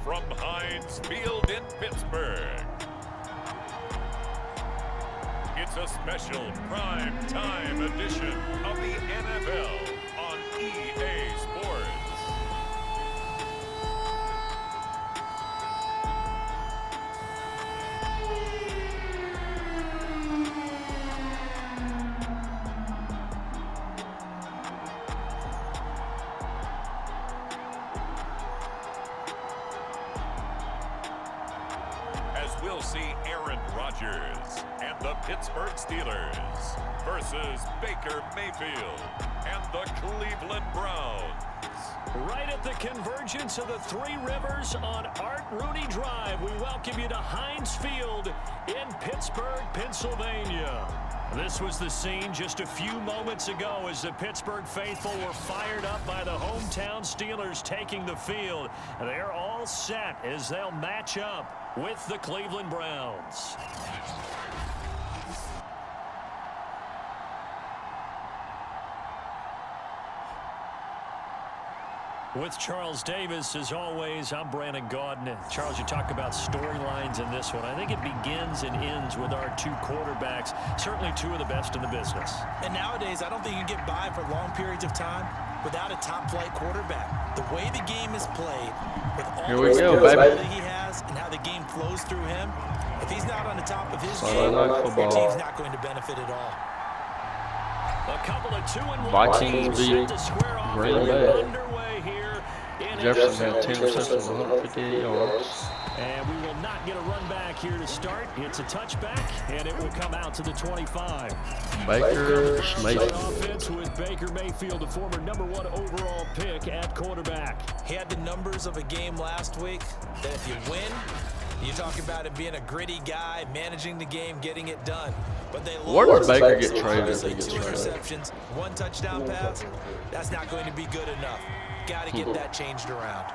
from Heinz Field in Pittsburgh. It's a special prime time edition of the NFL on EA Sports. We'll see Aaron Rodgers and the Pittsburgh Steelers versus Baker Mayfield and the Cleveland Browns. Right at the convergence of the Three Rivers on Art Rooney Drive, we welcome you to Heinz Field in Pittsburgh, Pennsylvania. This was the scene just a few moments ago as the Pittsburgh faithful were fired up by the hometown Steelers taking the field. They're all set as they'll match up with the Cleveland Browns. With Charles Davis, as always, I'm Brandon Gaudin. Charles, you talk about storylines in this one. I think it begins and ends with our two quarterbacks, certainly two of the best in the business. And nowadays, I don't think you can get by for long periods of time without a top-flight quarterback. The way the game is played, with all the responsibility he has and how the game flows through him, if he's not on the top of his game, your team's not going to benefit at all. A couple of 2-1 teams set to square off underway here. Jefferson had 10 receptions, 158 yards. And we will not get a run back here to start. It's a touchback, and it will come out to the 25. Baker Mayfield. Offense with Baker Mayfield, the former #1 overall pick at quarterback. He had the numbers of a game last week that if you win, you talk about him being a gritty guy, managing the game, getting it done. But they Where does Baker get traded? Obviously, 2 interceptions, 1 touchdown pass. That's not going to be good enough. Got to get that changed around.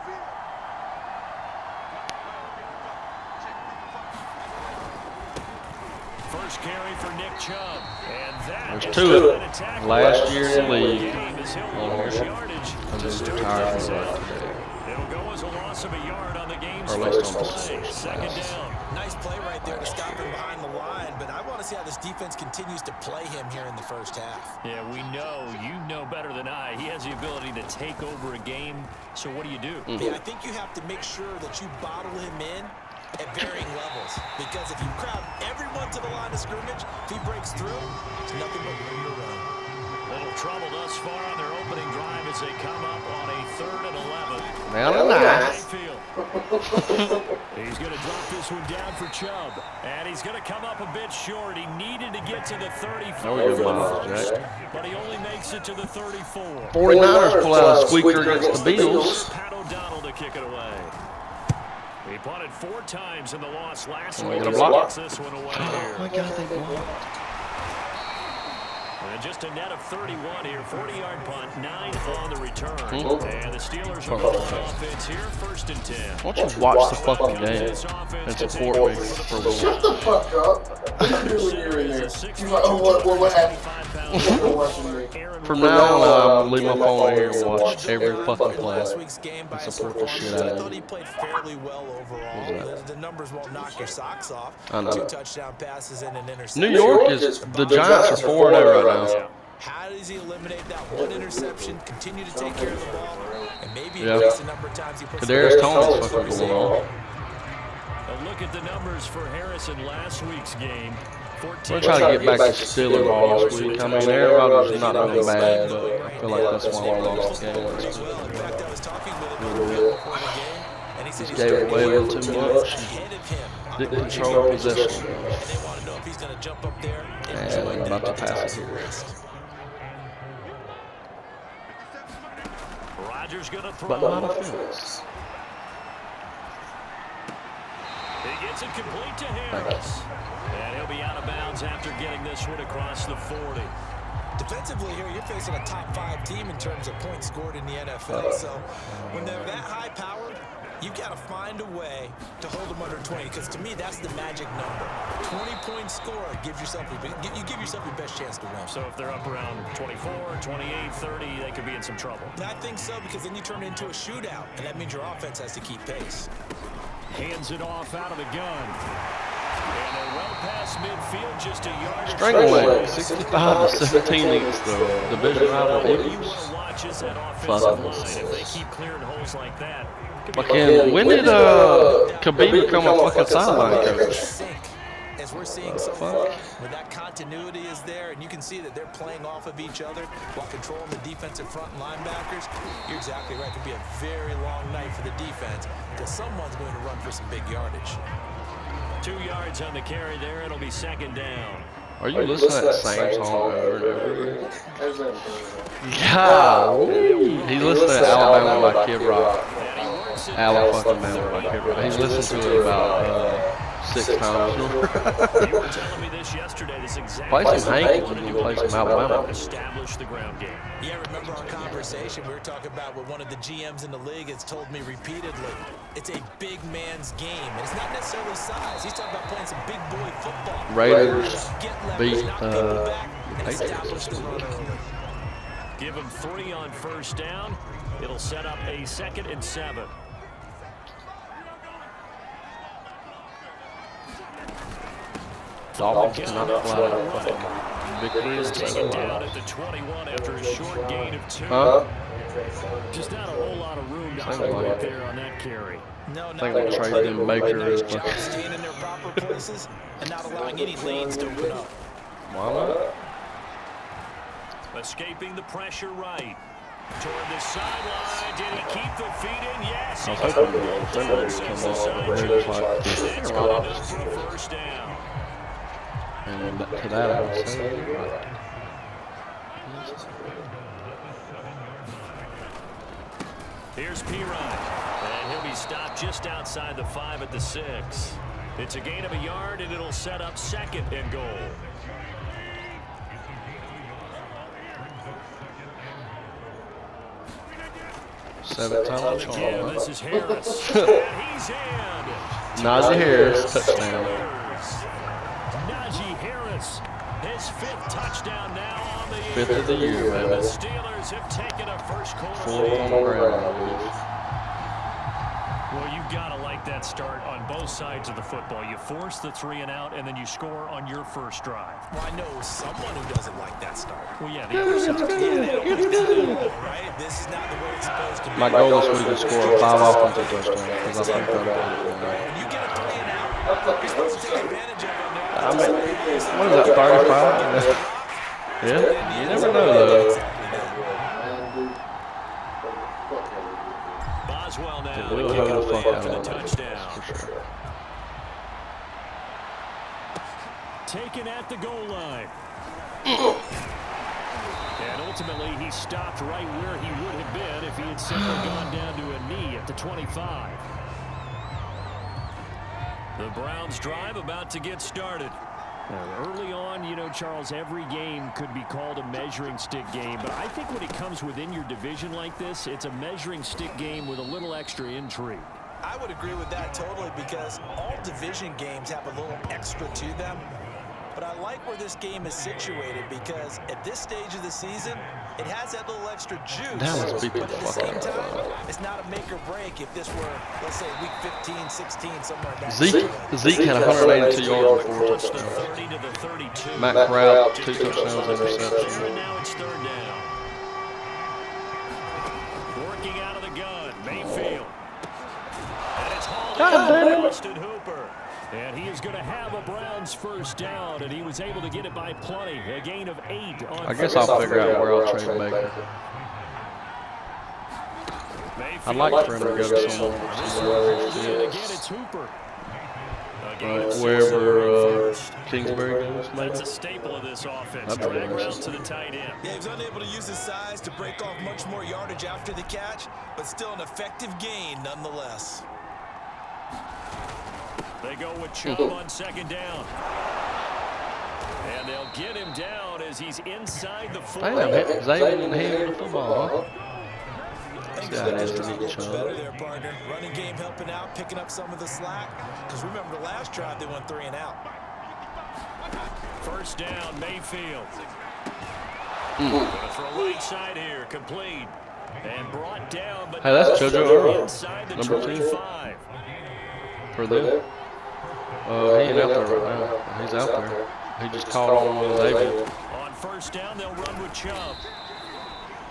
First carry for Nick Chubb. And that there's 2 of them last year in the league. It'll go as a loss of a yard on the game's Or at least first on play. the Second down. Nice play right there to stop him behind the line, but I want to see how this defense continues to play him here in the first half. Yeah, we know, you know better than I, he has the ability to take over a game, so what do you do? Yeah, I think you have to make sure that you bottle him in at varying levels, because if you crowd everyone to the line of scrimmage, if he breaks through, it's nothing but room to run. Little trouble thus far on their opening drive as they come up on a 3rd and 11. Now nice. He's going to drop this one down for Chubb, and he's going to come up a bit short. He needed to get to the 35 first, but he only makes it to the 34. 49ers pull out a squeaker against the Bills. Pat O'Donnell to kick it away. He punted 4 times in the loss last week. He gets this one away here. Oh my God, they blocked. And just a net of 31 here, 40-yard punt, 9 on the return. And the Steelers are on offense here, 1st and 10. Why don't you watch the fucking game and support me for a Shut the fuck up. I knew when you were in there. You're like, oh, what happened? From now on, I'm going to leave my phone here and watch every fucking play and support the shit out I of thought he it. played fairly well overall. The numbers won't knock your socks off. I know. 2 touchdown passes and an interception. New York is, the Giants are 4-0 right now. How does he eliminate that 1 interception, continue to take care of the ball, and maybe increase the number of times he puts Kadarius Toney's fucking going on. A look at the numbers for Harrison last week's game. We're trying to get back to Steelers ball this week. I mean, Aaron Rodgers is not doing bad, but I feel like that's why we lost the game. In fact, I was talking with him before the game, and he said Just gave it away a little too much. ahead of him. Didn't control possession. And they want to know if he's going to jump up there and And about to pass it here. Rodgers going to throw. But not offense. He gets it complete to Harris. And he'll be out of bounds after getting this one across the 40. Defensively here, you're facing a top 5 team in terms of points scored in the NFL. So when they're that high-powered, You've got to find a way to hold them under 20, because to me, that's the magic number. 20-point score gives yourself you give yourself your best chance to win. So if they're up around 24, 28, 30, they could be in some trouble. I think so, because then you turn it into a shootout, and that means your offense has to keep pace. Hands it off out of the gun. And they're well past midfield, just a yard. Strangling 65-17 against the division rival What you Eagles. want to watch is that offensive line. If they keep clearing holes like that. Fucking, when did Khabib become a fucking sideline coach? As we're seeing so far, where that continuity is there, and you can see that they're playing off of each other while controlling the defensive front linebackers. You're exactly right. It could be a very long night for the defense, because someone's going to run for some big yardage. 2 yards on the carry there. It'll be second down. Are you listening to that same song over and over again? God, he's listening to Alabama by Kid Rock. Alabama by Kid Rock. He's listened to it about 6 times. You were telling me this yesterday. This exactly Play some Hank when you play some Alabama. Establish the ground game. Yeah, remember our conversation we were talking about what one of the GMs in the league has told me repeatedly. It's a big man's game, and it's not necessarily size. He's talking about playing some big boy football. Raiders beat Patriots Patriots. Give him 3 on first down. It'll set up a 2nd and 7. Dolphins cannot fly. Victory Taken down at the 21 after a short gain of 2. Just not a whole lot of room to operate there on that carry. No, I think we'll trade them Baker. Staying in their proper places and not allowing any lanes to open up. Why not? Escaping the pressure right. Toward the sideline. Did he keep the feet in? Yes. I was hoping the defender would come off, but they're just like, That's good enough for a first down. and to that I would say, Here's Pirine, and he'll be stopped just outside the 5 at the 6. It's a gain of a yard, and it'll set up 2nd and goal. Seven times. Again, this is Harris. And he's in. Najee Harris, touchdown. Najee Harris, his 5th touchdown now on the year. 5th of the year, The baby. Steelers have taken a first quarter 4 on lead. the ground. Well, you've got to like that start on both sides of the football. You force the 3 and out, and then you score on your first drive. Well, I know someone who doesn't like that start. Well, yeah, the other side. Right? This is not the way it's supposed to be. My goal this week is to score 5 offensive touchdowns because I think I'm good. When you get a 3 and out, you're supposed to take advantage of it now. I mean, what is that, 35? Yeah, you never know though. Boswell now We'll kicking hold the away fuck after out the of it, touchdown. for sure. Taken at the goal line. And ultimately, he stopped right where he would have been if he had simply gone down to a knee at the 25. The Browns drive about to get started. Now, early on, you know, Charles, every game could be called a measuring stick game, but I think when it comes within your division like this, it's a measuring stick game with a little extra intrigue. I would agree with that totally, because all division games have a little extra to them. But I like where this game is situated, because at this stage of the season, it has that little extra juice. Now let's beat the But at the fuck same out of time, that. it's not a make or break if this were, let's say, week 15, 16, somewhere in that. Zeke had 182 yards and 4 Launched the touchdowns. 30 to the 32. Matt Crowd, 2 touchdowns, interception. And now it's 3rd down. Working out of the gun, Mayfield. And it's hauled God damn in it. Austin Hooper. And he is going to have a Browns first down, and he was able to get it by plenty. A gain of 8 on I guess I'll figure out where I'll trade Baker. I'd like for him to go to somewhere And again, else. it's Hooper. Right, wherever Kingsbury goes, maybe. That's a staple of this offense. That'd be Drag nice. route to the tight end. Yeah, he was unable to use his size to break off much more yardage after the catch, but still an effective gain nonetheless. They go with Chubb on 2nd down. And they'll get him down as he's inside the 40. Damn, Zay didn't hand the football, huh? better there, partner. Running game helping out, picking up some of the slack. Because remember, the last drive, they went 3 and out. First down, Mayfield. Gonna throw right side here, complete. And brought down, but hey, that's JoJo Earl, inside the number 25. For them. He ain't out there right now. He's out there. He just called on David. On first down, they'll run with Chubb.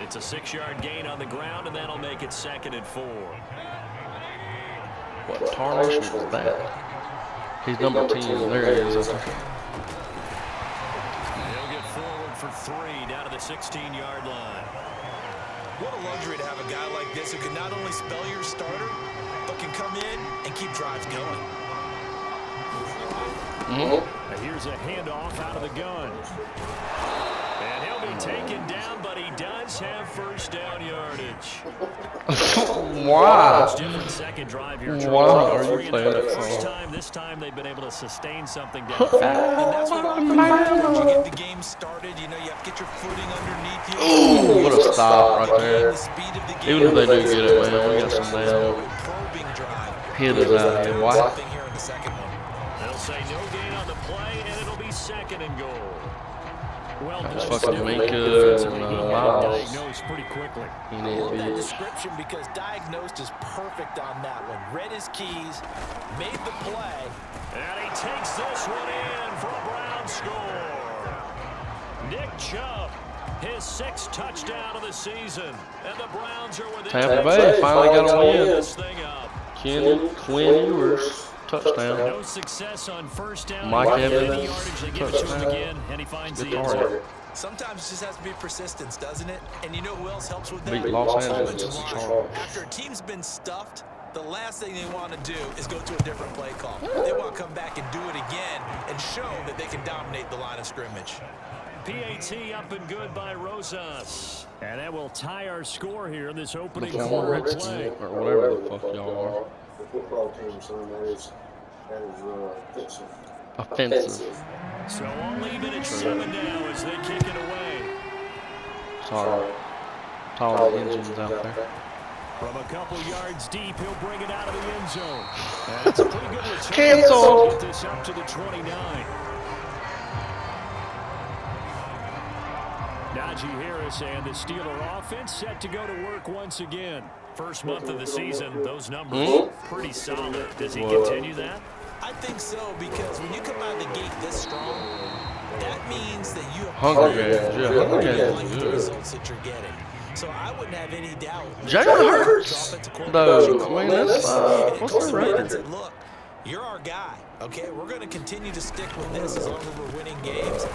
It's a 6-yard gain on the ground, and that'll make it 2nd and 4. What tarnish is that? He's number 10. There he is. They'll get forward for 3 down to the 16-yard line. What a luxury to have a guy like this who can not only spell your starter, but can come in and keep drives going. Here's a handoff out of the gun. And he'll be taken down, but he does have first down yardage. Wow. Different second drive here. Wow, are you playing that First song? time, this time they've been able to sustain something down. And that's what happens when you get the game started. You know, you have to get your footing underneath you. Ooh, what a stop right there. Even if they do get it, man, we got some damn hitters out here. Why? They'll say no gain on the play, and it'll be 2nd and goal. Well, That's fucking Minka and Miles. Diagnosed pretty quickly. I love that description because diagnosed is perfect on that one. Read his keys, made the play. And he takes this one in for a Brown score. Nick Chubb, his 6th touchdown of the season. And the Browns are within. Tampa Bay finally got a win. This thing up. Quinn Ewers. Touchdown. No success on first down. Mike Evans. Evans. They give it to him again, and he finds the end zone. Sometimes it just has to be persistence, doesn't it? And you know who else helps with that? Beat Los Angeles. After a team's been stuffed, the last thing they want to do is go to a different play call. They want to come back and do it again and show that they can dominate the line of scrimmage. PAT up and good by Rosas. And that will tie our score here in this opening Look, quarter Rich play. or whatever the fuck y'all are. The football team, son, that is Offensive. So I'll leave it at 7 now as they kick it away. Sorry. Tall engines out there. From a couple yards deep, he'll bring it out of the end zone. And it's a pretty good return. Cancel. Get this up to the 29. Najee Harris and the Steeler offense set to go to work once again. First month of the season, those numbers pretty solid. Does he continue that? I think so, because when you come out of the gate this strong, that means that you have Hunger Games, yeah, Hunger Games like is the good. results that you're getting. So I wouldn't have any doubt. Jalen Hurts, though, I mean, that's, what's the record? Said, look, you're our guy, okay? We're going to continue to stick with this as long as we're winning games.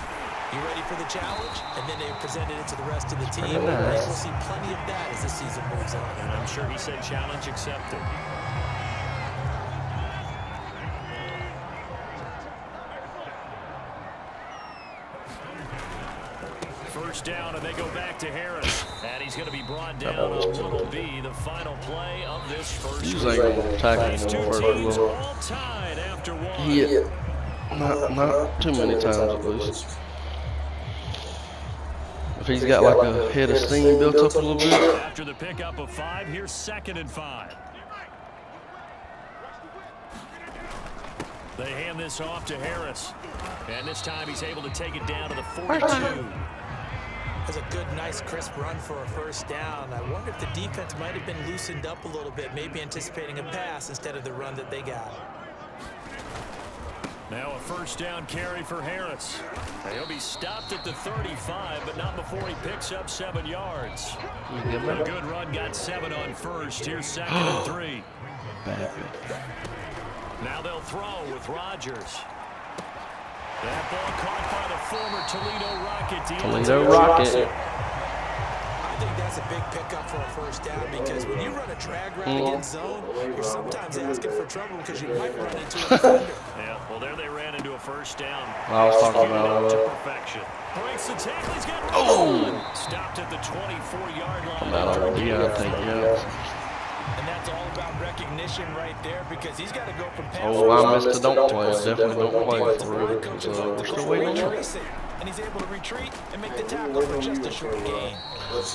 You ready for the challenge? And then they presented it to the rest of the team. And we'll see plenty of that as the season moves on. And I'm sure he said challenge accepted. First down, and they go back to Harris. And he's going to be brought down on what will be the final play of this first He's like gonna tackle These him two for a teams little. all tied after one. Yeah. Not too many times at least. If he's got like a head of steam built up a little bit. After the pickup of 5, here's 2nd and 5. They hand this off to Harris. And this time he's able to take it down to the 42. That's a good, nice, crisp run for a first down. I wonder if the defense might have been loosened up a little bit, maybe anticipating a pass instead of the run that they got. Now a first down carry for Harris. He'll be stopped at the 35, but not before he picks up 7 yards. A good run, got 7 on first. Here's 2nd and 3. Now they'll throw with Rodgers. That ball caught by the former Toledo Rocket. Toledo Rocket. I think that's a big pickup for a first down because when you run a drag route against zone, you're sometimes asking for trouble because you might run into a defender. Yeah, well, there they ran into a first down. I was talking about to perfection. Breaks the tackle. He's got stopped at the 24-yard line. And that's all about recognition right there because he's got to go from pass. Oh, I missed the don't play. Definitely don't play for real. We're still waiting on that. and he's able to retreat and make the tackle for just a short gain.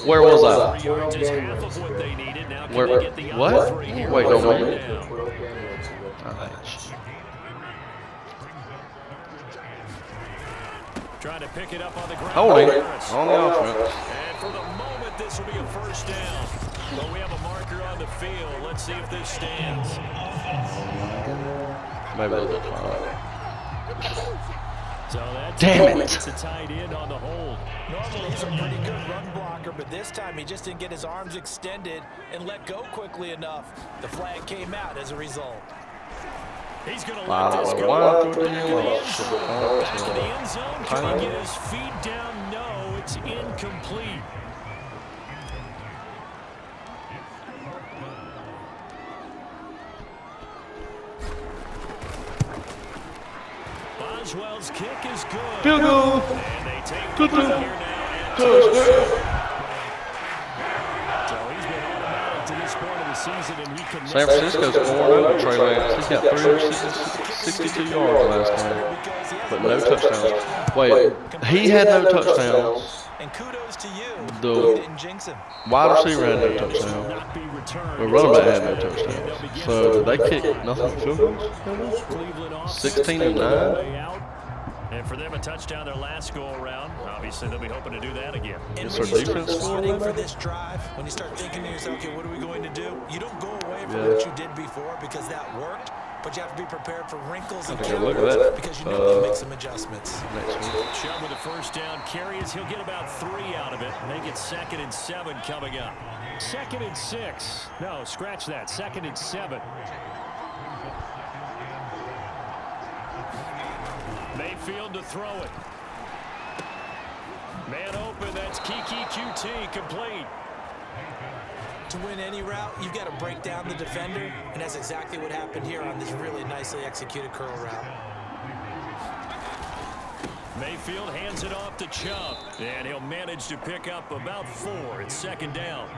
Where was I? 3 yards is half of what they needed. Now can Where? they get the What? other 3 here? Wait, no, man. Trying to pick it up on the ground. Holding on the offense. And for the moment, this will be a first down. But we have a marker on the field. Let's see if this stands. Maybe they'll get fired. So that's Damn it. It's a tight end on the hold. Normally he's a pretty good run blocker, but this time he just didn't get his arms extended and let go quickly enough. The flag came out as a result. He's going to let this go. Wow. Back to the end zone. Can he get his feet down? No, it's incomplete. Boswell's kick is good. Field goal. And they take Good the move. here now. So he's been automatic to this point of the season, and he can San Francisco's 4-0 Trey Lance. He's got 362 yards last game, but no touchdowns. Wait, he had no touchdowns. And kudos to you. The You didn't jinx him. wide receiver had no touchdowns. not be returned. The running back had no touchdowns. So they kicked nothing but field goals. Cleveland off 16-9. And for them, a touchdown their last go around. Obviously, they'll be hoping to do that again. And Yes, when our you start defense scored planning there. for this drive, when you start thinking to yourself, okay, what are we going to do? You don't go away from Yeah. what you did before because that worked, but you have to be prepared for wrinkles and Okay, look at counters that. because you know they'll make some adjustments. Next week. Chubb with a first down carries. He'll get about 3 out of it. Make it 2nd and 7 coming up. 2nd and 6. No, scratch that. 2nd and 7. Mayfield to throw it. Man open. That's Kiki QT complete. To win any route, you've got to break down the defender, and that's exactly what happened here on this really nicely executed curl route. Mayfield hands it off to Chubb, and he'll manage to pick up about 4. It's 2nd down.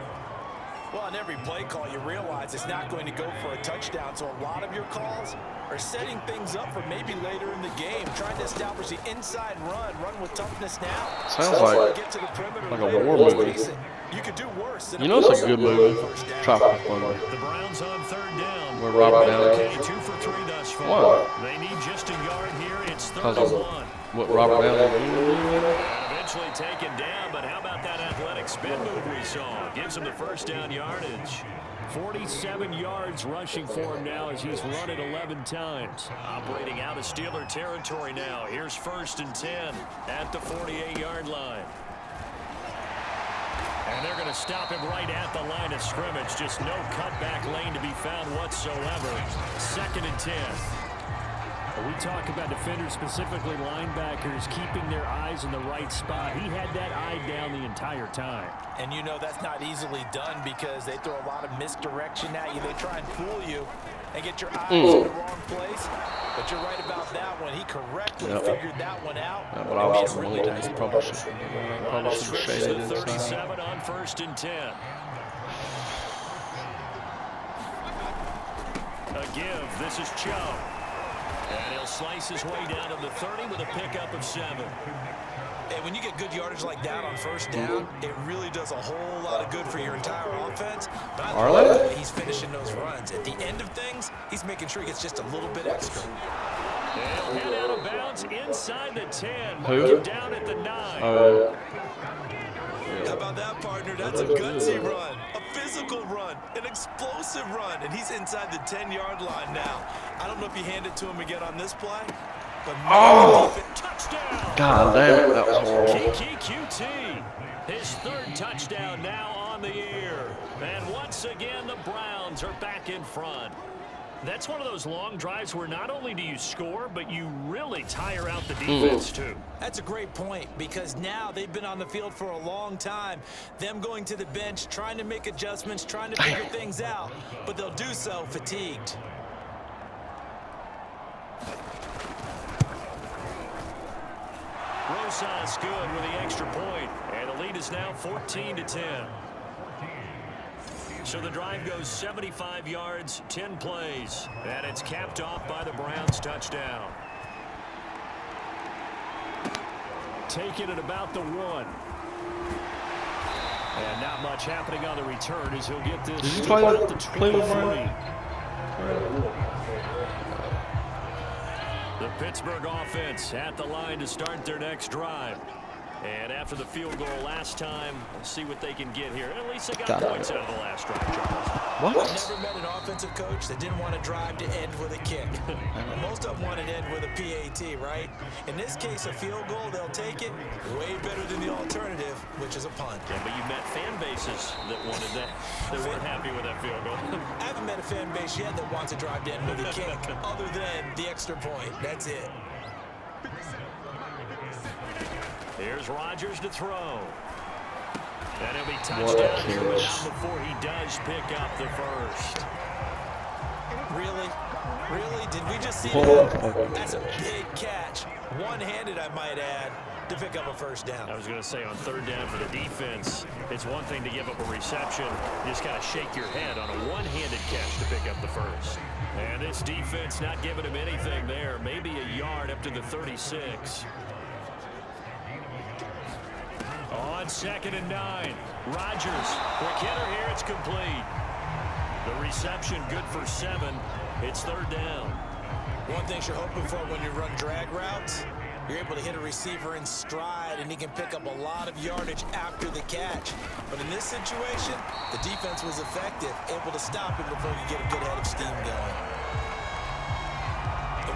Well, on every play call, you realize it's not going to go for a touchdown, so a lot of your calls are setting things up for maybe later in the game, trying to establish the inside run with toughness now. Sounds like Get to the perimeter a later. war Let's movie. face it, you could do worse than You know it's a good movie. first down. Tropical Thunder. The Browns on 3rd down. Where Robert Downey. Okay, 2 for 3 thus far. What? They need just a yard here. It's 3rd Because and of 1. what Robert Downey did. And eventually taken down, but how about that athletic spin move we saw? Gives him the first down yardage. 47 yards rushing for him now as he's run it 11 times. Operating out of Steeler territory now. Here's 1st and 10 at the 48-yard line. And they're going to stop him right at the line of scrimmage. Just no cutback lane to be found whatsoever. 2nd and 10. We talk about defenders, specifically linebackers, keeping their eyes in the right spot. He had that eye down the entire time. And you know that's not easily done because they throw a lot of misdirection at you. They try and fool you and get your eyes in the wrong place. But you're right about that one. He correctly figured that one out. Yeah, but I was Made a really nice probably play. should have shaded The inside. 37 on 1st and 10. A give. This is Chubb. And he'll slice his way down to the 30 with a pickup of 7. And when you get good yardage like that on 1st down, it really does a whole lot of good for your entire offense. But I Are love they? the way he's finishing those runs. At the end of things, he's making sure he gets just a little bit extra. They'll head out of bounds inside the 10. Who? Mark him down at the 9. How about that, partner? That's a gutsy run, a physical run, an explosive run, and he's inside the 10-yard line now. I don't know if you hand it to him again on this play, but Touchdown! God damn it, that was horrible. Kiki QT, his 3rd touchdown now on the year. And once again, the Browns are back in front. That's one of those long drives where not only do you score, but you really tire out the defense, too. That's a great point because now they've been on the field for a long time. Them going to the bench, trying to make adjustments, trying to figure things out, but they'll do so fatigued. Rosas good with the extra point, and the lead is now 14-10. So the drive goes 75 yards, 10 plays, and it's capped off by the Browns touchdown. take it at about the 1. And not much happening on the return as he'll get this. Did you play at the Cleveland 23. The Pittsburgh offense at the line to start their next drive. And after the field goal last time, let's see what they can get here. At least they got points out of the last drive, Charles. What? I've never met an offensive coach that didn't want to drive to end with a kick. Most of them want to end with a PAT, right? In this case, a field goal, they'll take it way better than the alternative, which is a punt. Yeah, but you met fan bases that wanted that, that weren't happy with that field goal. I haven't met a fan base yet that wants to drive to end with a kick, other than the extra point. That's it. Here's Rodgers to throw. And he'll be touchdown here, but not before he does pick up the first. Really? Really? Did we just see that? That's a big catch. One-handed, I might add, to pick up a first down. I was going to say, on third down for the defense, it's one thing to give up a reception. You just got to shake your head on a one-handed catch to pick up the first. And this defense not giving him anything there. Maybe a yard up to the 36. On 2nd and 9, Rodgers, quick hitter here, it's complete. The reception good for 7. It's third down. One thing you're hoping for when you run drag routes, you're able to hit a receiver in stride, and he can pick up a lot of yardage after the catch. But in this situation, the defense was effective, able to stop him before you get a good head of steam going.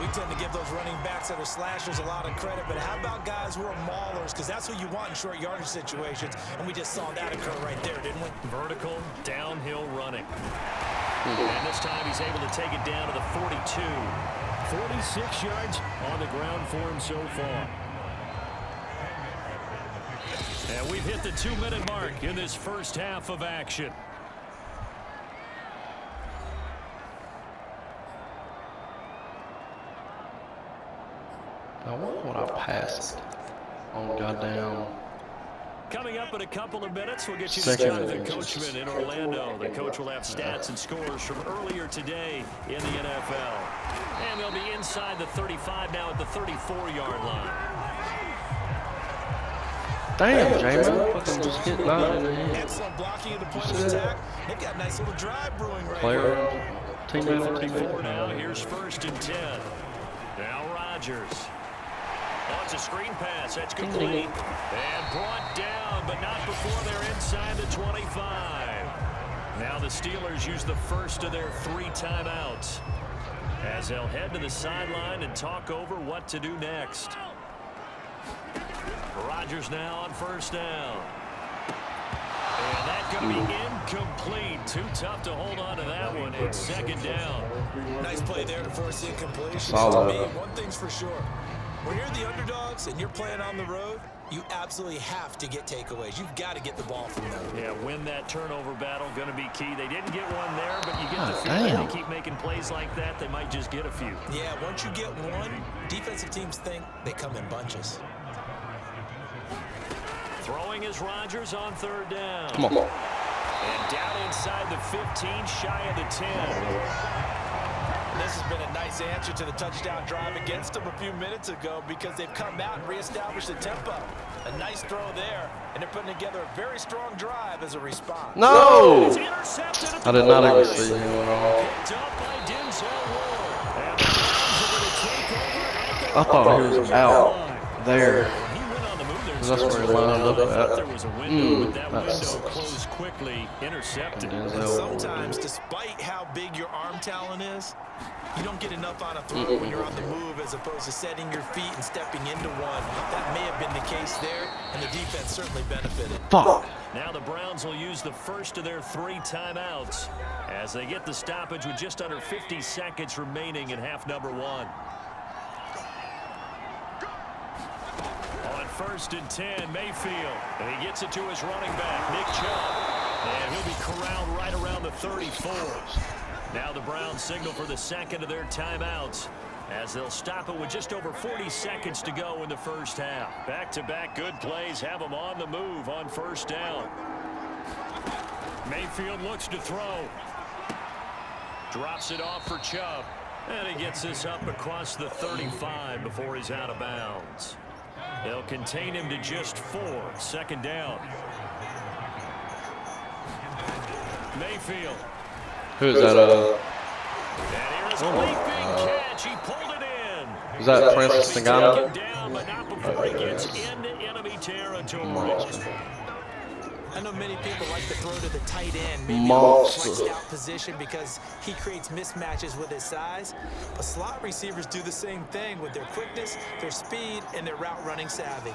We tend to give those running backs that are slashers a lot of credit, but how about guys who are maulers? Because that's what you want in short yardage situations, and we just saw that occur right there, didn't we? Vertical, downhill running. And this time he's able to take it down to the 42. 46 yards on the ground for him so far. And we've hit the 2-minute mark in this first half of action. I wonder what I passed on goddamn. Coming up in a couple of minutes, we'll get you to Second Jonathan innings. Coachman in Orlando. The coach will have stats and scores from earlier today in the NFL. And they'll be inside the 35 now at the 34-yard line. Damn, J-Man. Fucking just hit 9 in the head. Excellent blocking of the point of attack. They've got a nice little drive brewing right Player, here. teammate on 34 teammate. now. Here's 1st and 10. Now Rodgers. Oh, it's a screen pass. That's complete. And brought down, but not before they're inside the 25. Now the Steelers use the first of their 3 timeouts as they'll head to the sideline and talk over what to do next. Rodgers now on 1st down. And that's going to be incomplete. Too tough to hold on to that one. It's 2nd down. Nice play there to force the incompletion. Solid. To me, one thing's for sure. When you're the underdogs and you're playing on the road, you absolutely have to get takeaways. You've got to get the ball from them. Yeah, win that turnover battle, going to be key. They didn't get one there, but you get the feeling they keep making plays like that, they might just get a few. Yeah, once you get one, defensive teams think they come in bunches. Throwing is Rodgers on 3rd down. Come on. And down inside the 15, shy of the 10. This has been a nice answer to the touchdown drive against them a few minutes ago because they've come out and reestablished the tempo. A nice throw there, and they're putting together a very strong drive as a response. No! It's intercepted at the I did not even 40. see him at all. Picked up by Denzel Ward. And the Browns are going to take over at their I thought he was out there. When he went on the move, there's That's where he lined up at. there was a window, but that that window sucks. closed quickly, intercepted. And sometimes, despite how big your arm talent is, you don't get enough on a throw when you're on the move as opposed to setting your feet and stepping into one. That may have been the case there, and the defense certainly benefited. Fuck. Now the Browns will use the first of their 3 timeouts as they get the stoppage with just under 50 seconds remaining in half number 1. On 1st and 10, Mayfield. And he gets it to his running back, Nick Chubb. And he'll be corralled right around the 34. Now the Browns signal for the 2nd of their timeouts as they'll stop it with just over 40 seconds to go in the first half. Back-to-back good plays have them on the move on 1st down. Mayfield looks to throw. Drops it off for Chubb. And he gets this up across the 35 before he's out of bounds. They'll contain him to just 4. 2nd down. Mayfield. Who's that? And here's a leaping catch. He pulled it in. Is that Francis Ngannou? Down, but not before he gets into enemy territory. I know many people like to throw to the tight end, maybe Monster. flexed out position because he creates mismatches with his size. But slot receivers do the same thing with their quickness, their speed, and their route running savvy.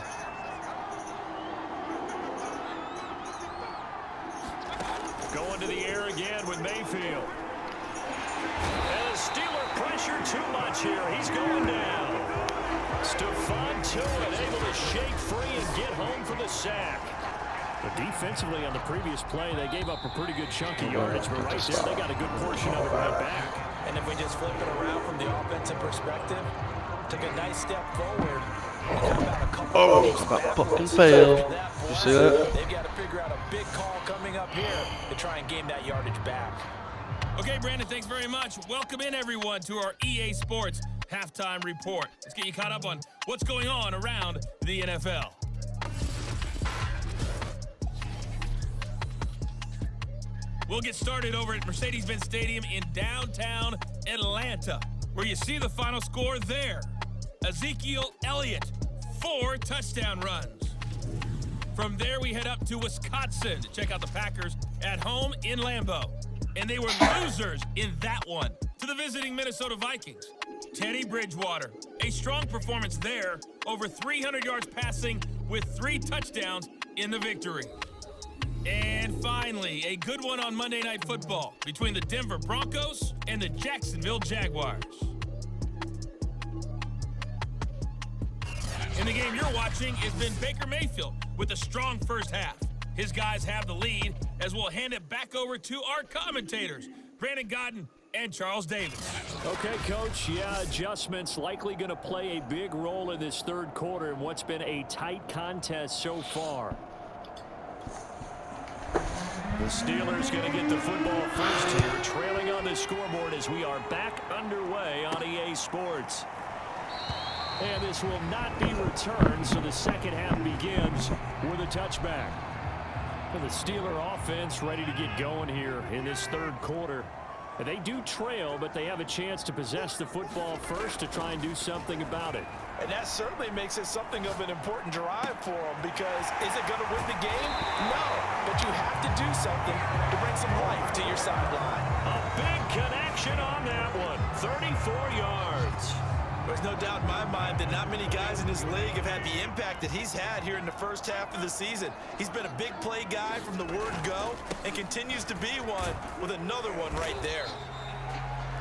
Going to the air again with Mayfield. And the Steeler pressure too much here. He's going down. Stephon Tuitt able to shake free and get home for the sack. But defensively on the previous play, they gave up a pretty good chunk of yardage, but right there, they got a good portion of it right back. And if we just flip it around from the offensive perspective, took a nice step forward. And how about a couple Oh, about fucking fail. You see that? They've got to figure out a big call coming up here to try and gain that yardage back. Okay, Brandon, thanks very much. Welcome in, everyone, to our EA Sports Halftime Report. Let's get you caught up on what's going on around the NFL. We'll get started over at Mercedes-Benz Stadium in downtown Atlanta, where you see the final score there. Ezekiel Elliott, 4 touchdown runs. From there, we head up to Wisconsin to check out the Packers at home in Lambeau. And they were losers in that one to the visiting Minnesota Vikings. Teddy Bridgewater, a strong performance there, over 300 yards passing with 3 touchdowns in the victory. And finally, a good one on Monday Night Football between the Denver Broncos and the Jacksonville Jaguars. And the game you're watching has been Baker Mayfield with a strong first half. His guys have the lead as we'll hand it back over to our commentators, Brandon Godden and Charles Davis. Okay, Coach, yeah, adjustments likely going to play a big role in this 3rd quarter in what's been a tight contest so far. The Steelers going to get the football first here, trailing on the scoreboard as we are back underway on EA Sports. And this will not be returned, so the 2nd half begins with a touchback. And the Steeler offense ready to get going here in this 3rd quarter. And they do trail, but they have a chance to possess the football first to try and do something about it. And that certainly makes it something of an important drive for them, because is it going to win the game? No, but you have to do something to bring some life to your sideline. A big connection on that one, 34 yards. There's no doubt in my mind that not many guys in this league have had the impact that he's had here in the first half of the season. He's been a big play guy from the word go and continues to be one with another one right there.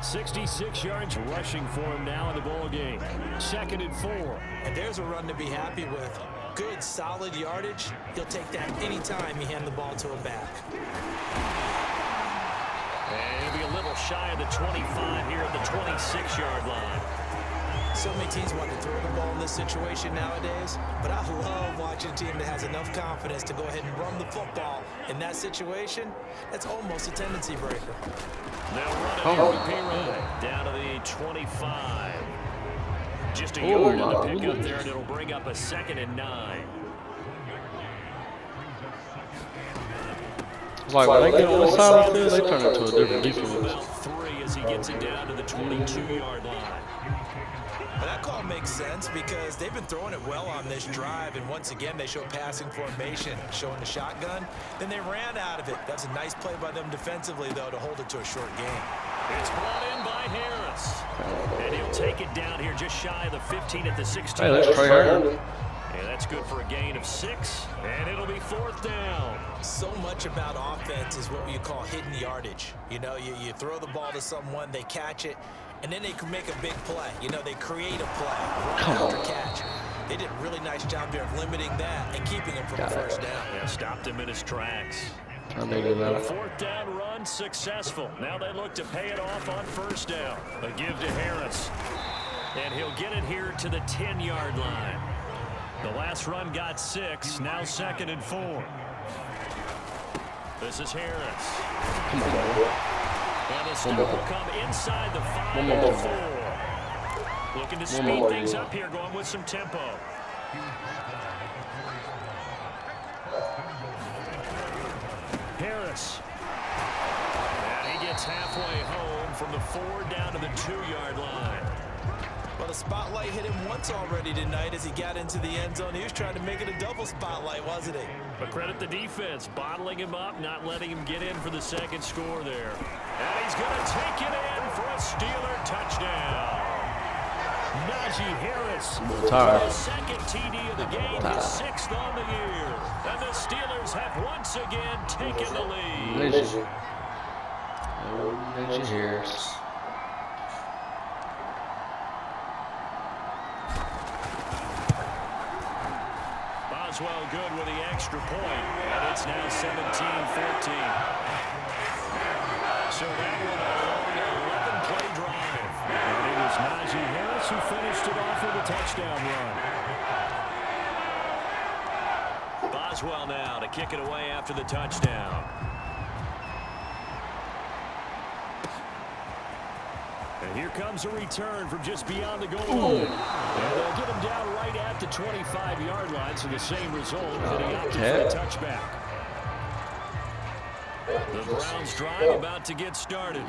66 yards rushing for him now in the ball game. 2nd and 4. And there's a run to be happy with. Good, solid yardage. He'll take that anytime you hand the ball to a back. And he'll be a little shy of the 25 here at the 26-yard line. So many teams want to throw the ball in this situation nowadays, but I love watching a team that has enough confidence to go ahead and run the football in that situation. That's almost a tendency breaker. They'll run it here down to the 25. Just a yard on the pick up there, and it'll bring up a 2nd and 9. It's like when they get on the side of the field, they turn into a different defense. About 3 as he gets it down to the 22-yard line. Well, that call makes sense because they've been throwing it well on this drive, and once again they show passing formation, showing the shotgun. Then they ran out of it. That's a nice play by them defensively, though, to hold it to a short game. It's brought in by Harris. And he'll take it down here just shy of the 15 at the 16. Hey, that's Trey Herndon. Yeah, that's good for a gain of 6, and it'll be 4th down. So much about offense is what you call hidden yardage. You know, you throw the ball to someone, they catch it, and then they can make a big play. You know, they create a play, run after catch. They did a really nice job there of limiting that and keeping him from the first down. Yeah, stopped him in his tracks. I needed that. 4th down run successful. Now they look to pay it off on 1st down. A give to Harris. And he'll get it here to the 10-yard line. The last run got 6. Now 2nd and 4. This is Harris. Come on, boy. And the stop will come inside the 5 and 4. Looking to speed things up here, going with some tempo. Harris. And he gets halfway home from the 4 down to the 2-yard line. Well, the spotlight hit him once already tonight as he got into the end zone. He was trying to make it a double spotlight, wasn't he? But credit the defense, bottling him up, not letting him get in for the second score there. And he's going to take it in for a Steeler touchdown. Najee Harris, his second TD of the game, his 6th on the year. And the Steelers have once again taken the lead. Najee Harris. Boswell good with the extra point, and it's now 17-14. So that one a long 11-play drive. And it was Najee Harris who finished it off with a touchdown run. Boswell now to kick it away after the touchdown. And here comes a return from just beyond the goal line. And they'll get him down right at the 25-yard line, so the same result, but he opted for a touchback. The Browns drive about to get started.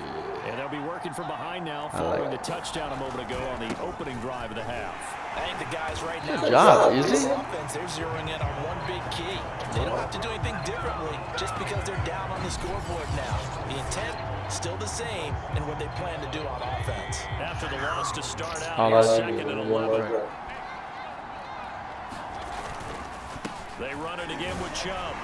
And they'll be working from behind now following the touchdown a moment ago on the opening drive of the half. I think the guys right now, good job, this offense, they're zeroing in on one big key. They don't have to do anything differently just because they're down on the scoreboard now. The intent still the same in what they plan to do on offense. After the loss to start out, 2nd and 11. They run it again with Chubb.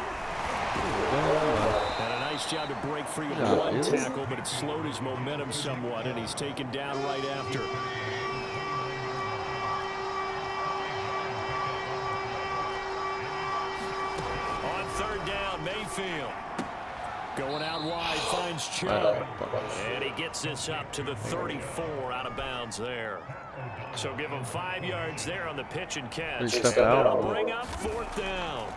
And a nice job to break free with one tackle, but it slowed his momentum somewhat, and he's taken down right after. On 3rd down, Mayfield. Going out wide, finds Chubb. And he gets this up to the 34 out of bounds there. So give him 5 yards there on the pitch and catch. That'll bring up 4th down.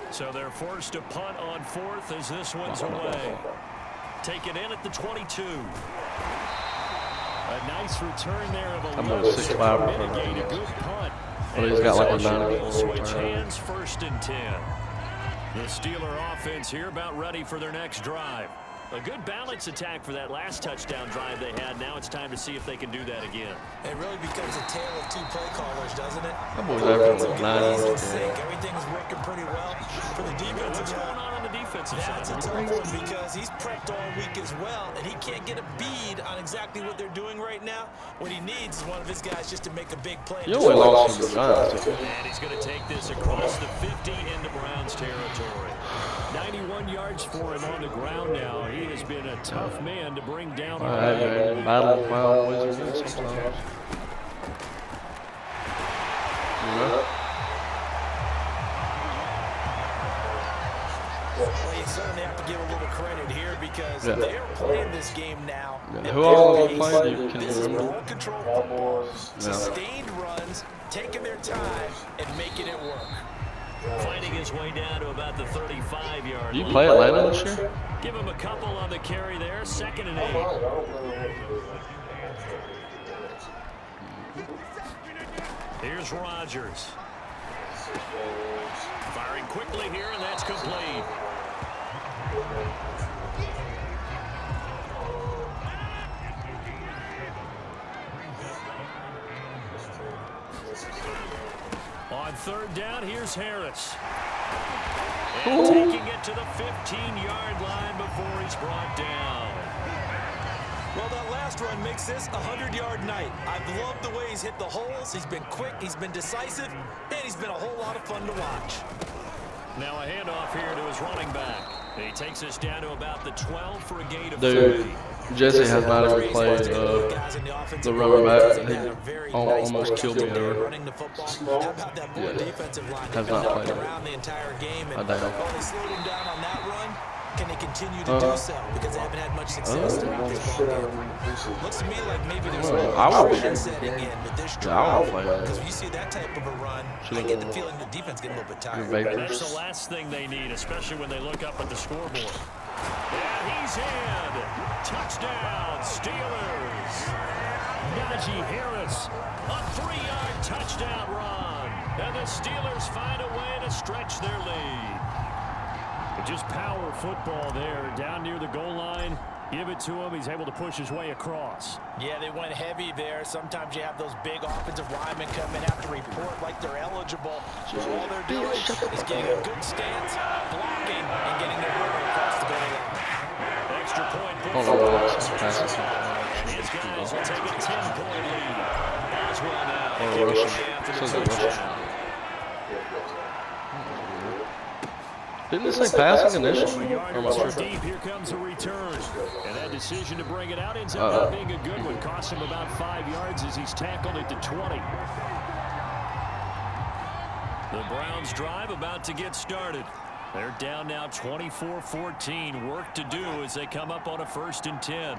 So they're forced to punt on 4th as this one's away. Take it in at the 22. A nice return there of 11 to mitigate a good punt. Well, he's got like a 9. Switch hands, 1st and 10. The Steeler offense here about ready for their next drive. A good balance attack for that last touchdown drive they had. Now it's time to see if they can do that again. It really becomes a tale of 2 play callers, doesn't it? Everything's working pretty well for the defense. What's going on the defensive side? That's a tough one because he's prepped all week as well, and he can't get a bead on exactly what they're doing right now. What he needs is one of his guys just to make a big play. And he's going to take this across the 50 into Browns territory. 91 yards for him on the ground now. He has been a tough man to bring down. Battle wild wizards sometimes. Well, you certainly have to give a little credit here because they're playing this game now. Who all are playing? This is ball control football, sustained runs, taking their time and making it work. Fighting his way down to about the 35-yard line. You play Atlanta this year? Give him a couple on the carry there. 2nd and 8. Here's Rodgers. Firing quickly here, and that's complete. On 3rd down, here's Harris. And taking it to the 15-yard line before he's brought down. Well, that last run makes this a 100-yard night. I've loved the way he's hit the holes. He's been quick, he's been decisive, and he's been a whole lot of fun to watch. Now a handoff here to his running back. He takes us down to about the 12 for a gain of 3. Jesse has not even played the running back. He almost killed me there. Has not played around the entire game. And they slowed him down on that run. Can they continue to do so? Because they haven't had much success throughout this ball game. Looks to me like maybe there's some option setting in with this drive. Because when you see that type of a run, I get the feeling the defense getting a little bit tired. That's the last thing they need, especially when they look up at the scoreboard. And he's in. Touchdown, Steelers. Najee Harris, a 3-yard touchdown run. And the Steelers find a way to stretch their lead. Just power football there down near the goal line. Give it to him. He's able to push his way across. Yeah, they went heavy there. Sometimes you have those big offensive linemen come in, have to report like they're eligible. So all they're doing is getting a good stance, blocking, and getting their way across the goal line. Extra point. Hold on, And his guys will take a 10-point lead. Boswell now. or Russian. Didn't it say passing initially? Deep, here comes a return. And that decision to bring it out ends up not being a good one. Cost him about 5 yards as he's tackled it to 20. The Browns drive about to get started. They're down now 24-14. Work to do as they come up on a 1st and 10.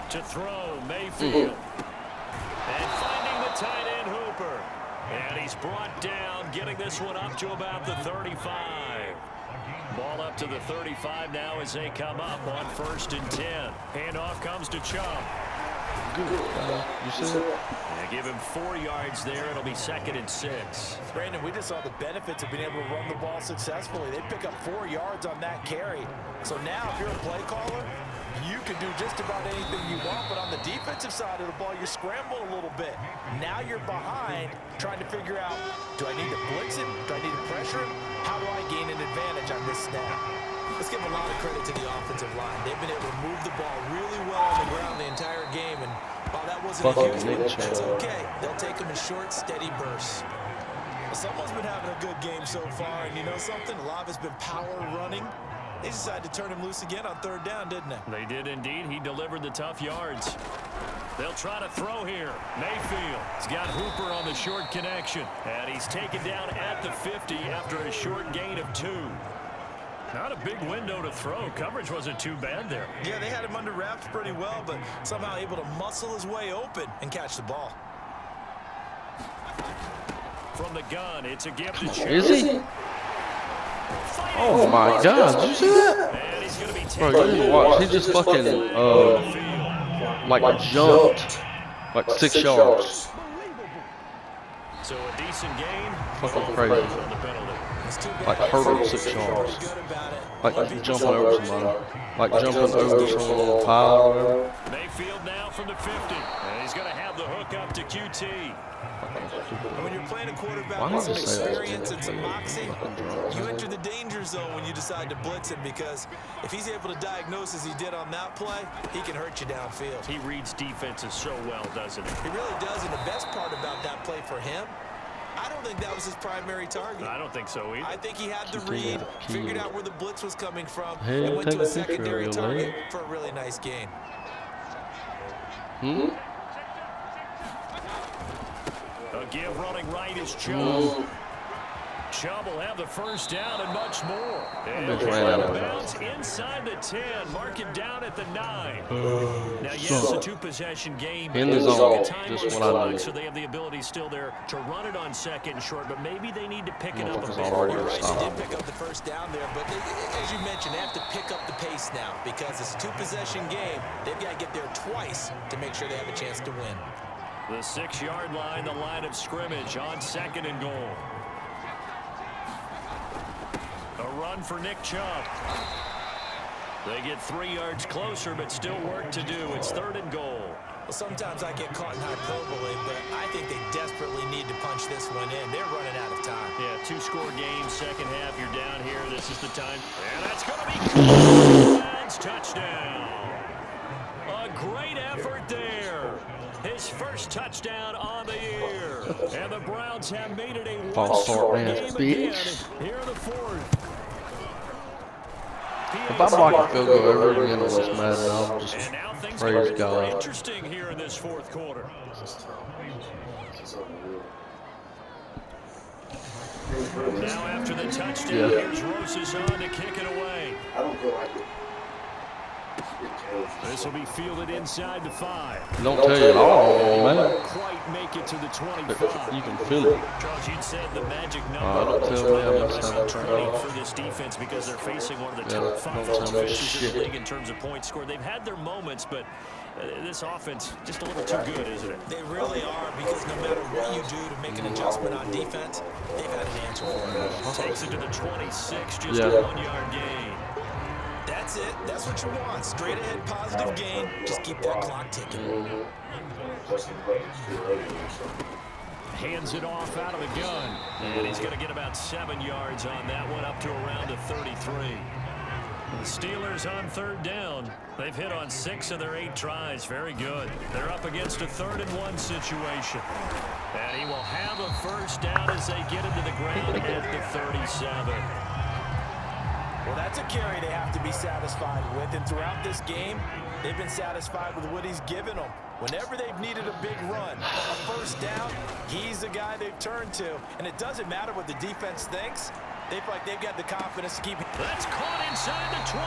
To throw, Mayfield. And finding the tight end, Hooper. And he's brought down, getting this one up to about the 35. Ball up to the 35 now as they come up on 1st and 10. Handoff comes to Chubb. You see it? They give him 4 yards there. It'll be 2nd and 6. Brandon, we just saw the benefits of being able to run the ball successfully. They pick up 4 yards on that carry. So now if you're a play caller, you can do just about anything you want, but on the defensive side of the ball, you scramble a little bit. Now you're behind, trying to figure out, do I need to blitz him? Do I need to pressure him? How do I gain an advantage on this snap? Let's give a lot of credit to the offensive line. They've been able to move the ball really well on the ground the entire game, and while that wasn't a huge one, that's okay. They'll take them in short, steady bursts. Well, someone's been having a good game so far, and you know something? A lot of it's been power running. They decided to turn him loose again on 3rd down, didn't they? They did indeed. He delivered the tough yards. They'll try to throw here. Mayfield has got Hooper on the short connection. And he's taken down at the 50 after a short gain of 2. Not a big window to throw. Coverage wasn't too bad there. Yeah, they had him under wraps pretty well, but somehow able to muscle his way open and catch the ball. From the gun, it's a gift to Chubb. Is he? Oh my God! Did you see that? And he's going to be Bro, you didn't watch. He just fucking like jumped like 6 yards. So a decent gain. Fucking crazy. On the penalty. Like hurdled 6 yards. Like jumping over somebody. Like jumping over some pile or whatever. Mayfield now from the 50. And he's going to have the hook up to QT. When you're playing a quarterback with some experience and some moxie, you enter the danger zone when you decide to blitz him, because if he's able to diagnose as he did on that play, he can hurt you downfield. He reads defenses so well, doesn't he? He really does, and the best part about that play for him, I don't think that was his primary target. I don't think so either. I think he had the read, figured out where the blitz was coming from, Hey, and went take to a a picture secondary of you, target man. for a really nice gain. A give running right is Chubb. Chubb will have the 1st down and much more. And Bitch ran out of bounds inside the 10. Mark it down at the 9. Now, yes, a 2-possession game. In the zone, just what I need. So they have the ability still there to run it on 2nd and short, but maybe they need to pick it up a bit. Already You're right, stopped. they did pick up the 1st down there, but as you mentioned, they have to pick up the pace now, because it's a 2-possession game. They've got to get there twice to make sure they have a chance to win. The 6-yard line, the line of scrimmage on 2nd and goal. A run for Nick Chubb. They get 3 yards closer, but still work to do. It's 3rd and goal. Well, sometimes I get caught in hyperbole, but I think they desperately need to punch this one in. They're running out of time. Yeah, 2-score game, 2nd half. You're down here. This is the time. And that's going to be touchdown. A great effort there. His 1st touchdown on the year. And the Browns have made it a one-score game again here in the 4th. If I block a field goal ever again on this Madden, I'll just praise God. Interesting here in this 4th quarter. Now after the touchdown, here's Rosas on to kick it away. I don't feel like it. This will be fielded inside the 5. Don't tell you at all, man. Quite make it to the 25. You can feel it. Charles, you'd said the magic number. Don't tell me I'm inside 20 for this defense because they're facing one of the top 5 offenses in the league in terms of points scored. They've had their moments, but this offense just a little too good, isn't it? They really are, because no matter what you do to make an adjustment on defense, they've had an answer for it. Takes it to the 26, just a 1-yard gain. That's it. That's what you want. Straight ahead, positive gain. Just keep that clock ticking. Hands it off out of the gun. And he's going to get about 7 yards on that one, up to around the 33. The Steelers on 3rd down. They've hit on 6 of their 8 tries. Very good. They're up against a 3rd and 1 situation. And he will have a 1st down as they get into the ground at the 37. Well, that's a carry they have to be satisfied with. And throughout this game, they've been satisfied with what he's given them. Whenever they've needed a big run, a 1st down, he's the guy they've turned to. And it doesn't matter what the defense thinks. They feel like they've got the confidence to keep it. That's caught inside the 20.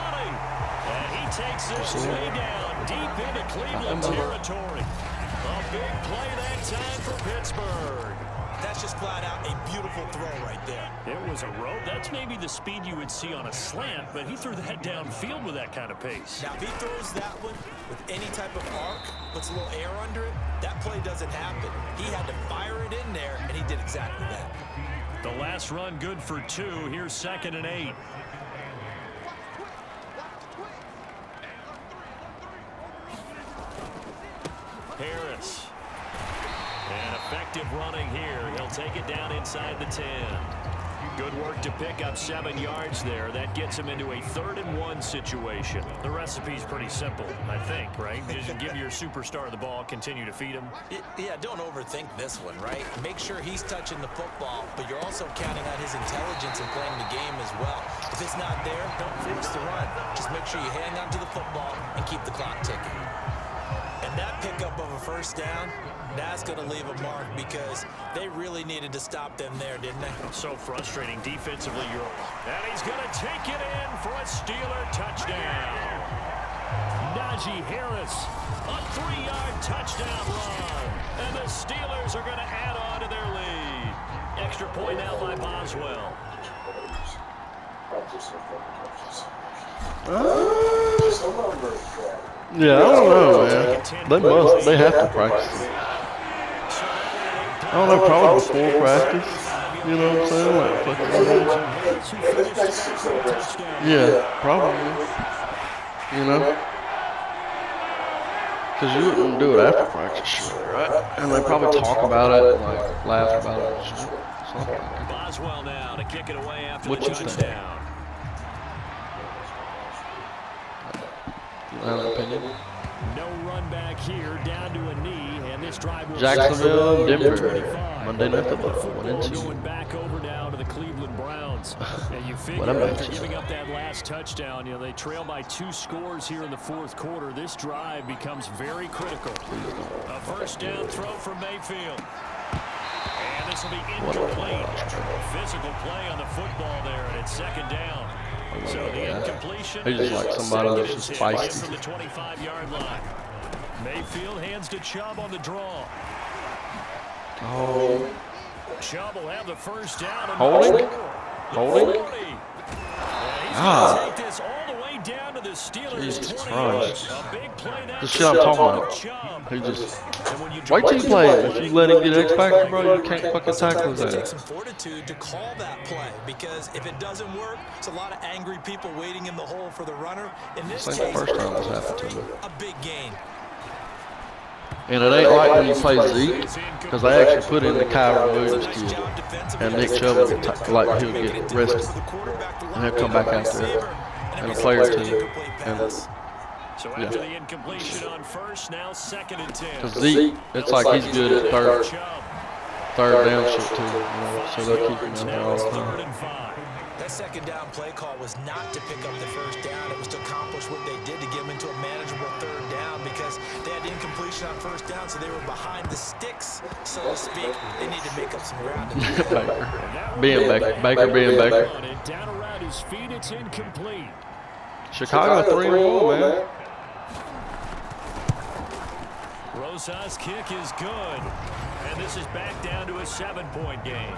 And he takes this way down, deep into Cleveland territory. A big play that time for Pittsburgh. That's just flat out a beautiful throw right there. It was a rope. That's maybe the speed you would see on a slant, but he threw that downfield with that kind of pace. Now, if he throws that one with any type of arc, puts a little air under it, that play doesn't happen. He had to fire it in there, and he did exactly that. The last run good for 2. Here's 2nd and 8. Harris. And effective running here. He'll take it down inside the 10. Good work to pick up 7 yards there. That gets him into a 3rd and 1 situation. The recipe's pretty simple, I think, right? Just give your superstar the ball, continue to feed him. Yeah, don't overthink this one, right? Make sure he's touching the football, but you're also counting on his intelligence in playing the game as well. If it's not there, don't force the run. Just make sure you hang on to the football and keep the clock ticking. And that pickup of a 1st down, that's going to leave a mark, because they really needed to stop them there, didn't they? So frustrating defensively. And he's going to take it in for a Steeler touchdown. Najee Harris, a 3-yard touchdown run. And the Steelers are going to add on to their lead. Extra point out by Boswell. Yeah, I don't know, man. They have to practice. I don't know, probably before practice. You know what I'm saying? Like, yeah, probably. You know? Because you wouldn't do it after practice, sure, right? And they probably talk about it and like laugh about it and shit. Something. Boswell now to kick it away after What the you think? touchdown. You have an opinion? No run back here, down to a knee, and this drive will Jacksonville, Denver, Monday Night Football, 1-2. going back over now to the Cleveland Browns. And you figure after giving up that last touchdown, you know, they trail by 2 scores here in the 4th quarter. This drive becomes very critical. A 1st down throw from Mayfield. And this will be incomplete. Physical play on the football there, and it's 2nd down. So the incompletion He's just like somebody that's just feisty. from the 25-yard line. Mayfield hands to Chubb on the draw. Oh. Chubb will have the 1st down. Holding? Holding? Ah. Take this all the way down to the Steelers. Jesus 20. Christ. A big play that The shit I'm talking about. He just... Wait till you play him. If you let him get X Factor, bro, you can't fucking tackle his It takes ass. some fortitude to call that play, because if it doesn't work, it's a lot of angry people waiting in the hole for the runner. In this It's like case, the first time this happened to me. a big gain. And it ain't like when you play Zeke, because they actually put in the Kyron Williams kid, and Nick Chubb will get like he'll get rested, and he'll come back after it, and a player too. And So after the incompletion on 1st, now 2nd and 10. because Zeke, it's like he's good at third down shit too, you know, so they'll keep him in there all the time. That 2nd down play call was not to pick up the 1st down. It was to accomplish what they did, to get them into a manageable 3rd down, because they had incompletion on 1st down, so they were behind the sticks, so to speak. They need to make up some ground. Baker being Baker. Down around his feet, it's incomplete. Chicago 3-1, man. Rosas' kick is good. And this is back down to a 7-point game.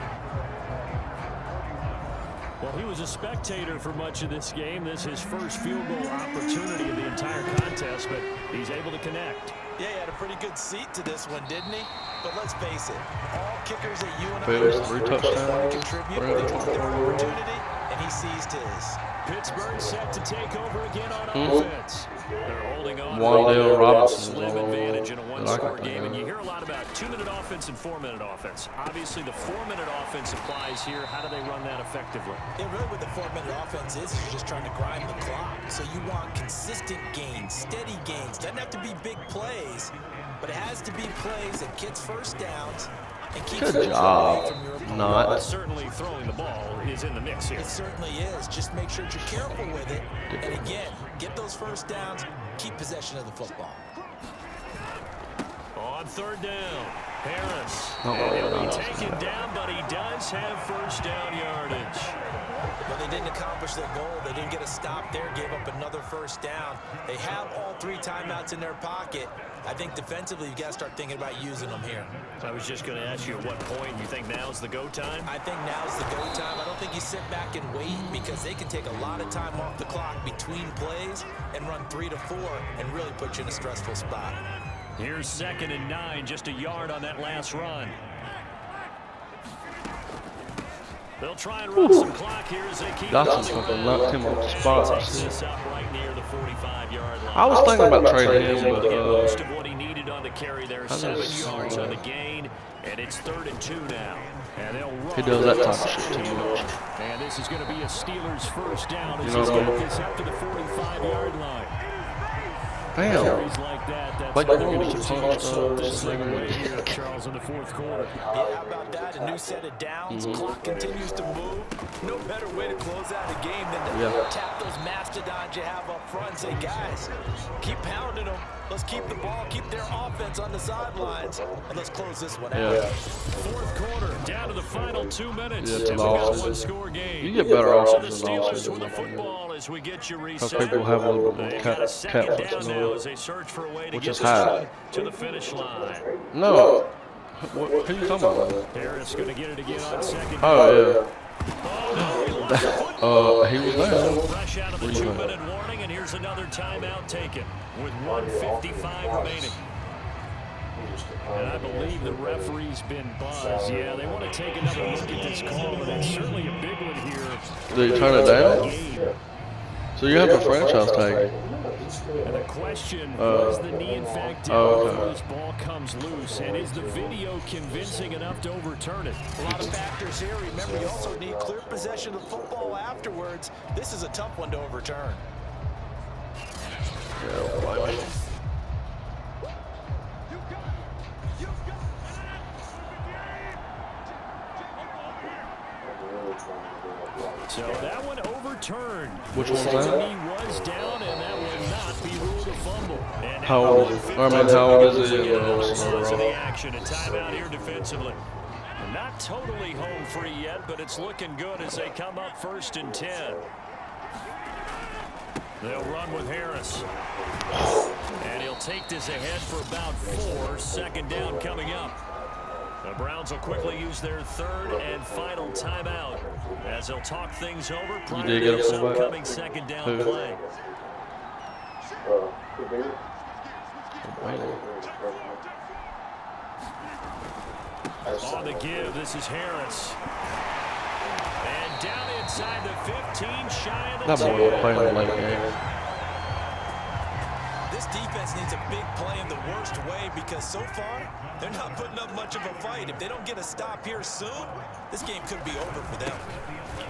Well, he was a spectator for much of this game. This is his first field goal opportunity of the entire contest, but he's able to connect. Yeah, he had a pretty good seat to this one, didn't he? But let's face it, all kickers that you and I Fails 3 touchdowns. contribute, they want their opportunity, and he seized his. Pittsburgh set to take over again on offense. They're holding on. Wandale Robinson Slim advantage in a one-score like game, and you hear a lot about 2-minute offense and 4-minute offense. Obviously, the 4-minute offense applies here. How do they run that effectively? Yeah, really what the 4-minute offense is you're just trying to grind the clock. So you want consistent gains, steady gains. Doesn't have to be big plays, but it has to be plays that gets first downs and keeps Good you job. away from your opponent. Not. Certainly throwing the ball is in the mix here. It certainly is. Just make sure that you're careful with it. And again, get those first downs, keep possession of the football. On 3rd down, Harris. And he'll be taken down, but he does have first down yardage. But they didn't accomplish their goal. They didn't get a stop there, gave up another first down. They have all 3 timeouts in their pocket. I think defensively, you've got to start thinking about using them here. I was just going to ask you at what point you think now's the go time? I think now's the go time. I don't think you sit back and wait because they can take a lot of time off the clock between plays and run 3 to 4 and really put you in a stressful spot. Here's 2nd and 9, just a yard on that last run. They'll try and run some clock here as they keep Dawson fucking knocked him on the spot. this up right near the 45-yard line. I was thinking about trading him, but most of what he needed on the carry there, 7 yards on the gain, and it's 3rd and 2 now. And they'll run. he does that type of shit too much. And this is going to be a Steelers first down as You know he's what I got mean? this up to the 45-yard line. Damn. Carries like that, that's Like, going they're to gonna continue punch to salt those, this thing they're away gonna- here, Charles, in the 4th quarter. Yeah, how about that? A new set of downs. Clock continues to move. No better way to close out a game than to tap those mastodons you have up front and say, guys, keep pounding them. Let's keep the ball, keep their offense on the sidelines, and let's close this one out. 4th quarter, down to the final 2 minutes. Yeah, it's and an we got a offense. one-score game. You get better So off the as an Steelers offense. with the football as we get you Because reset. people have a little bit more They got a cat second down punch, you now know. as they search for a way to Which get is this high. one to the finish line. No. What are you talking about? Harris going to get it again on 2nd. Oh, Oh, no, he lost the yeah. football. He was there. Fresh out of the 2-minute warning, and here's another timeout taken with 1:55 remaining. And I believe the referee's been buzzed. Yeah, they want to take another look at this call, and it's certainly a big one here. Did he turn it down? So you have a franchise tag. And the question, was the knee in fact down okay. before this ball comes loose? And is the video convincing enough to overturn it? A lot of factors here. Remember, you also need clear possession of the football afterwards. This is a tough one to overturn. So that one overturned. Which one's The that? knee was down, and that will not be ruled a fumble. And How old is he? I mean, how old is he? So the action, a timeout here defensively. Not totally home free yet, but it's looking good as they come up 1st and 10. They'll run with Harris. And he'll take this ahead for about 4. 2nd down coming up. The Browns will quickly use their 3rd and final timeout as they'll talk things over prior did to get a this fullback? upcoming 2nd down Who? play. On the give, this is Harris. And down inside the 15, shy of the That 10. boy will play in the late game. This defense needs a big play in the worst way because so far, they're not putting up much of a fight. If they don't get a stop here soon, this game could be over for them.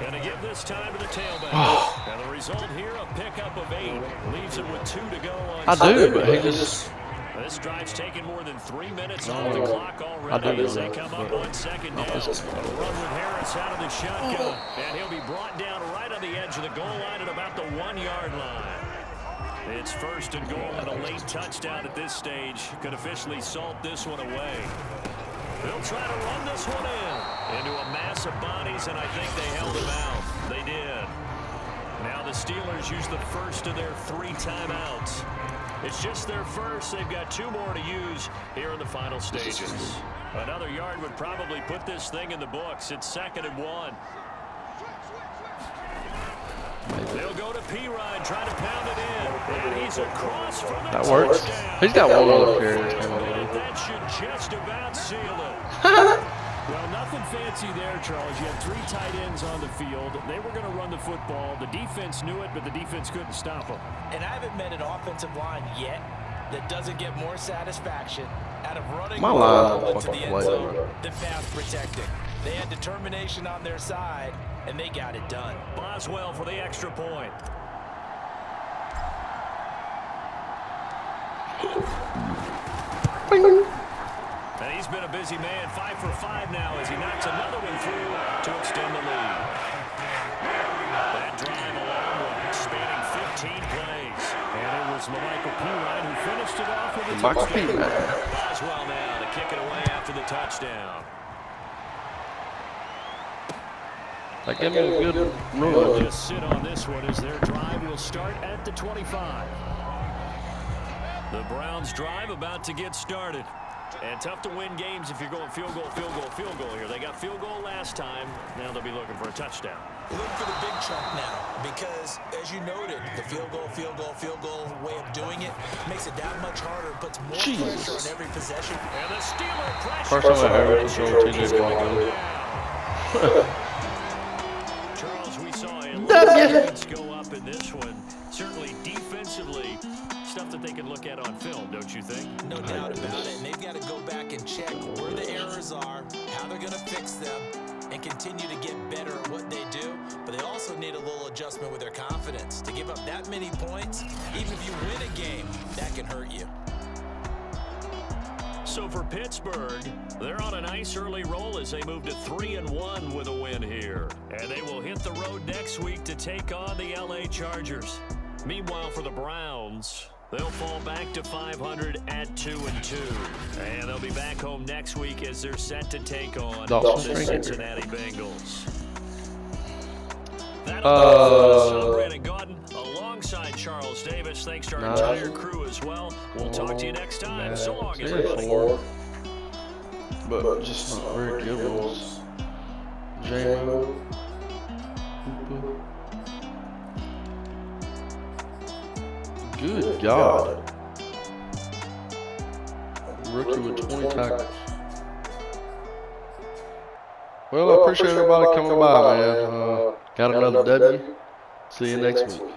Going to give this time to the tailback. And the result here, a pickup of 8. Leaves it with 2 to go on I do, but he just... This drive's taken more than 3 minutes off the clock I already do as they know come that, up but on 2nd down. this is- A run with Harris out of the shotgun. And he'll be brought down right on the edge of the goal line at about the 1-yard line. It's 1st and goal, and a late touchdown at this stage could officially salt this one away. They'll try to run this one into a mass of bodies, and I think they held him out. They did. Now the Steelers use the first of their 3 timeouts. It's just their first. They've got 2 more to use here in the final stages. Another yard would probably put this thing in the books. It's 2nd and 1. They'll go to P-Ryan, try to pound it in. And he's across for the That works. He's got one more carry. That should just about seal it. Well, nothing fancy there, Charles. You have 3 tight ends on the field. They were going to run the football. The defense knew it, but the defense couldn't stop them. And I haven't met an offensive line yet that doesn't get more satisfaction out of running My line into fucking the end play. zone than pass protecting. They had determination on their side, and they got it done. Boswell for the extra point. And he's been a busy man, 5 for 5 now as he knocks another one through to extend the lead. That drive a long one, spanning 15 plays. And it was Michael P-Ryan who finished it off with a Michael touchdown. P-Ryan. Boswell now to kick it away after the touchdown. Like, give me a good They'll run. just sit on this one as their drive will start at the 25. The Browns' drive about to get started. And tough to win games if you're going field goal, field goal, field goal here. They got field goal last time. Now they'll be looking for a touchdown. Look for the big chunk now because, as you noted, the field goal way of doing it makes it that much harder and puts more pressure on every possession. And the Steeler pressure. First time I ever controlled TJ Watt. Charles, we saw a leads go up in this one. Certainly defensively, stuff that they can look at on film, don't you think? No doubt about it. And they've got to go back and check where the errors are, how they're going to fix them, and continue to get better at what they do. But they also need a little adjustment with their confidence. To give up that many points, even if you win a game, that can hurt you. So for Pittsburgh, they're on a nice early roll as they move to 3-1 with a win here. And they will hit the road next week to take on the LA Chargers. Meanwhile, for the Browns, they'll fall back to 500 at 2-2. And they'll be back home next week as they're set to take on the Cincinnati Bengals. That'll Brandon Gaudin alongside Charles Davis. Thanks to our entire crew as well. We'll talk to you next time. So long, everybody. But just not very good ones. J-Mo. Good God. Rookie with 20 tackles. Well, I appreciate everybody coming by, man. Got another W. See you next week.